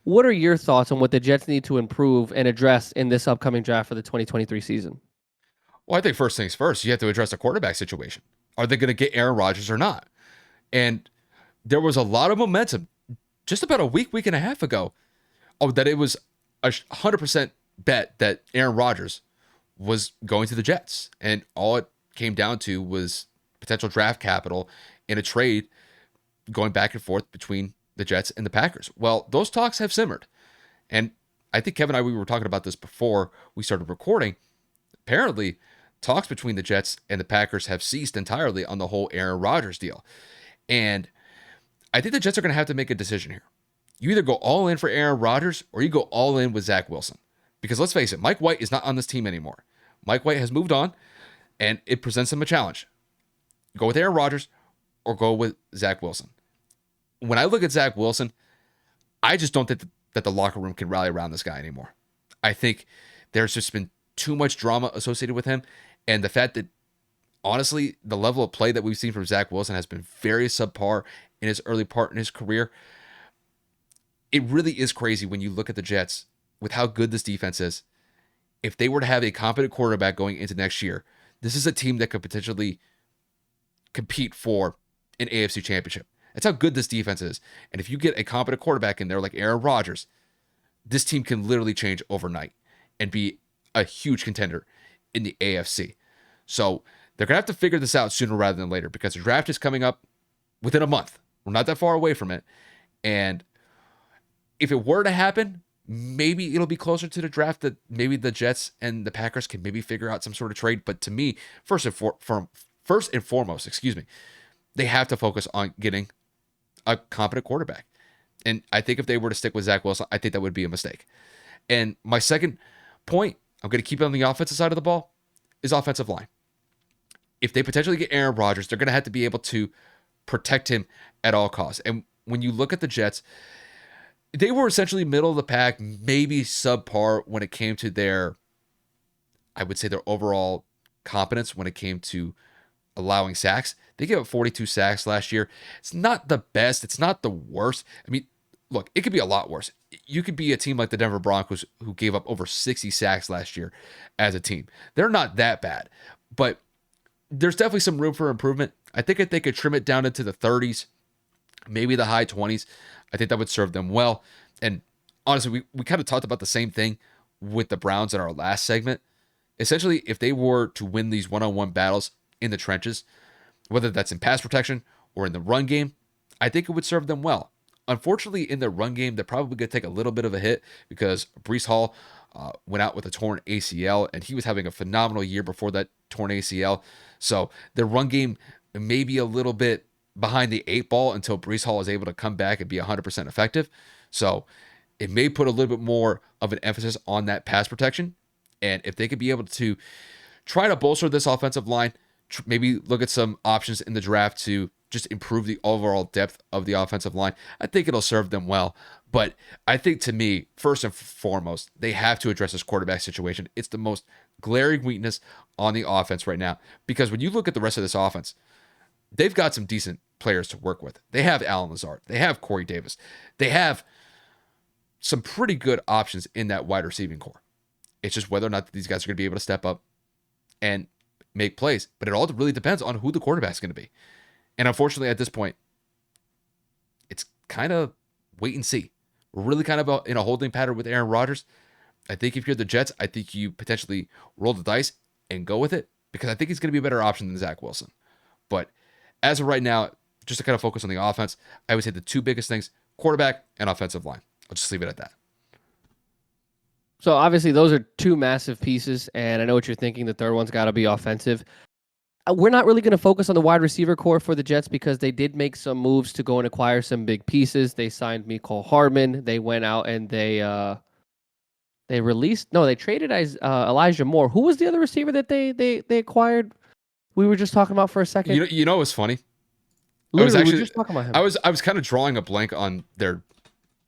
What are your thoughts on what the Jets need to improve and address in this upcoming draft for the 2023 season? Well, I think first things first, you have to address the quarterback situation. Are they going to get Aaron Rodgers or not? And there was a lot of momentum just about a week and a half ago, that it was a 100% bet that Aaron Rodgers was going to the Jets. And all it came down to was potential draft capital in a trade going back and forth between the Jets and the Packers. Well, those talks have simmered. And I think Kevin and I, we were talking about this before we started recording. Apparently, talks between the Jets and the Packers have ceased entirely on the whole Aaron Rodgers deal. And I think the Jets are going to have to make a decision here. You either go all in for Aaron Rodgers or you go all in with Zach Wilson. Because let's face it, Mike White is not on this team anymore. Mike White has moved on, and it presents him a challenge. Go with Aaron Rodgers or go with Zach Wilson. When I look at Zach Wilson, I just don't think that the locker room can rally around this guy anymore. I think there's just been too much drama associated with him, and the fact that, honestly, the level of play that we've seen from Zach Wilson has been very subpar in his early part in his career. It really is crazy when you look at the Jets with how good this defense is. If they were to have a competent quarterback going into next year, this is a team that could potentially compete for an AFC championship. That's how good this defense is. And if you get a competent quarterback in there like Aaron Rodgers, this team can literally change overnight and be a huge contender in the AFC. So they're going to have to figure this out sooner rather than later because the draft is coming up within a month. We're not that far away from it. And if it were to happen, maybe it'll be closer to the draft that maybe the Jets and the Packers can maybe figure out some sort of trade. But to me, first and foremost, they have to focus on getting a competent quarterback. And I think if they were to stick with Zach Wilson, I think that would be a mistake. And my second point, I'm going to keep it on the offensive side of the ball, is offensive line. If they potentially get Aaron Rodgers, they're going to have to be able to protect him at all costs. And when you look at the Jets, they were essentially middle of the pack, maybe subpar when it came to their, I would say, their overall competence when it came to allowing sacks. They gave up 42 sacks last year. It's not the best. It's not the worst. I mean, look, it could be a lot worse. You could be a team like the Denver Broncos who gave up over 60 sacks last year as a team. They're not that bad, but there's definitely some room for improvement. I think if they could trim it down into the 30s, maybe the high 20s, I think that would serve them well. And honestly, we kind of talked about the same thing with the Browns in our last segment. Essentially, if they were to win these one-on-one battles in the trenches, whether that's in pass protection or in the run game, I think it would serve them well. Unfortunately, in the run game, they're probably going to take a little bit of a hit because Breece Hall went out with a torn ACL, and he was having a phenomenal year before that torn ACL. So the run game may be a little bit behind the eight ball until Breece Hall is able to come back and be 100% effective. So it may put a little bit more of an emphasis on that pass protection. And if they could be able to try to bolster this offensive line, maybe look at some options in the draft to just improve the overall depth of the offensive line, I think it'll serve them well. But I think, to me, first and foremost, they have to address this quarterback situation. It's the most glaring weakness on the offense right now. Because when you look at the rest of this offense, they've got some decent players to work with. They have Allen Lazard. They have Corey Davis. They have some pretty good options in that wide receiving core. It's just whether or not these guys are going to be able to step up and make plays. But it all really depends on who the quarterback's going to be. And unfortunately, at this point, it's kind of wait and see. We're really kind of in a holding pattern with Aaron Rodgers. I think if you're the Jets, I think you potentially roll the dice and go with it because I think he's going to be a better option than Zach Wilson. But as of right now, just to kind of focus on the offense, I would say the two biggest things, quarterback and offensive line. I'll just leave it at that. So obviously those are two massive pieces, and I know what you're thinking. The third one's got to be offensive. We're not really going to focus on the wide receiver core for the Jets because they did make some moves to go and acquire some big pieces. They signed Mecole Hardman. They went out and they traded Elijah Moore. Who was the other receiver that they acquired? We were just talking about for a second. You know what's funny? Literally, we were just talking about him. I was kind of drawing a blank on their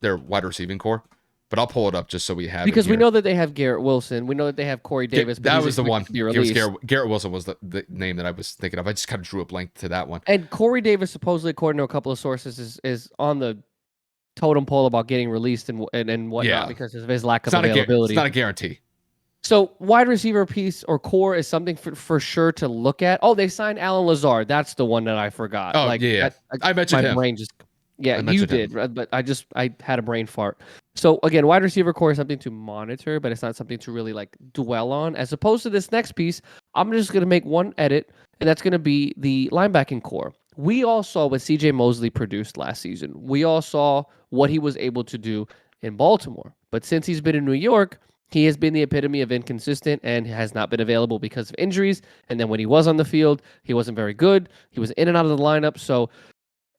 wide receiving core. But I'll pull it up just so we have because it here. we know that they have Garrett Wilson. We know that they have Corey Davis. That was the one. Garrett Wilson was the name that I was thinking of. I just kind of drew a blank to that one. And Corey Davis, supposedly, according to a couple of sources, is on the totem pole about getting released and whatnot Yeah. because of his lack It's of not it's availability. not a guarantee. So wide receiver piece or core is something for sure to look at. Oh, they signed Alan Lazard. That's the one that I forgot. Oh, Like yeah, yeah. that, I mentioned my him. brain just. Yeah, I you mentioned him. did, but I had a brain fart. So again, wide receiver core is something to monitor, but it's not something to really like dwell on. As opposed to this next piece, I'm just gonna make one edit, and that's gonna be the linebacking core. We all saw what CJ Mosley produced last season. We all saw what he was able to do in Baltimore. But since he's been in New York, he has been the epitome of inconsistent and has not been available because of injuries. And then when he was on the field, he wasn't very good. He was in and out of the lineup. So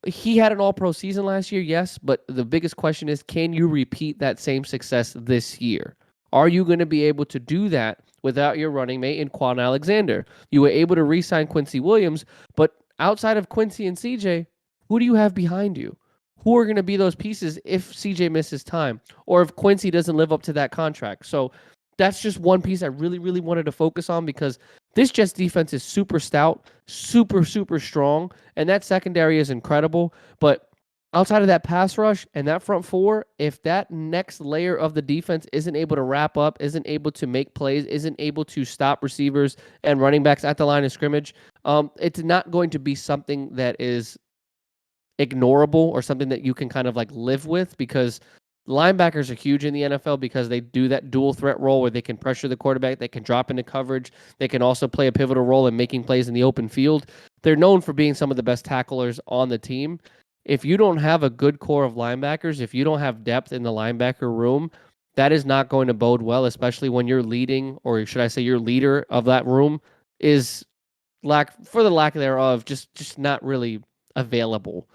he had an all-pro season last year, yes, but the biggest question is, can you repeat that same success this year? Are you going to be able to do that without your running mate in Quan Alexander? You were able to re-sign Quincy Williams, but outside of Quincy and CJ, who do you have behind you? Who are going to be those pieces if CJ misses time or if Quincy doesn't live up to that contract? So that's just one piece I really, really wanted to focus on because this Jets defense is super stout, super, super strong, and that secondary is incredible. But outside of that pass rush and that front four, if that next layer of the defense isn't able to wrap up, isn't able to make plays, isn't able to stop receivers and running backs at the line of scrimmage, it's not going to be something that is ignorable or something that you can kind of like live with because linebackers are huge in the NFL because they do that dual threat role where they can pressure the quarterback, they can drop into coverage, they can also play a pivotal role in making plays in the open field. They're known for being some of the best tacklers on the team. If you don't have a good core of linebackers, if you don't have depth in the linebacker room, that is not going to bode well, especially when you're leading, or should I say your leader of that room is for the lack thereof, just not really available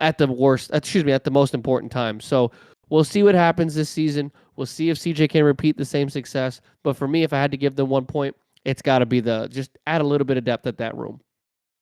at the worst. Excuse me, at the most important time. So we'll see what happens this season. We'll see if CJ can repeat the same success. But for me, if I had to give them 1 point, it's got to be just add a little bit of depth at that room.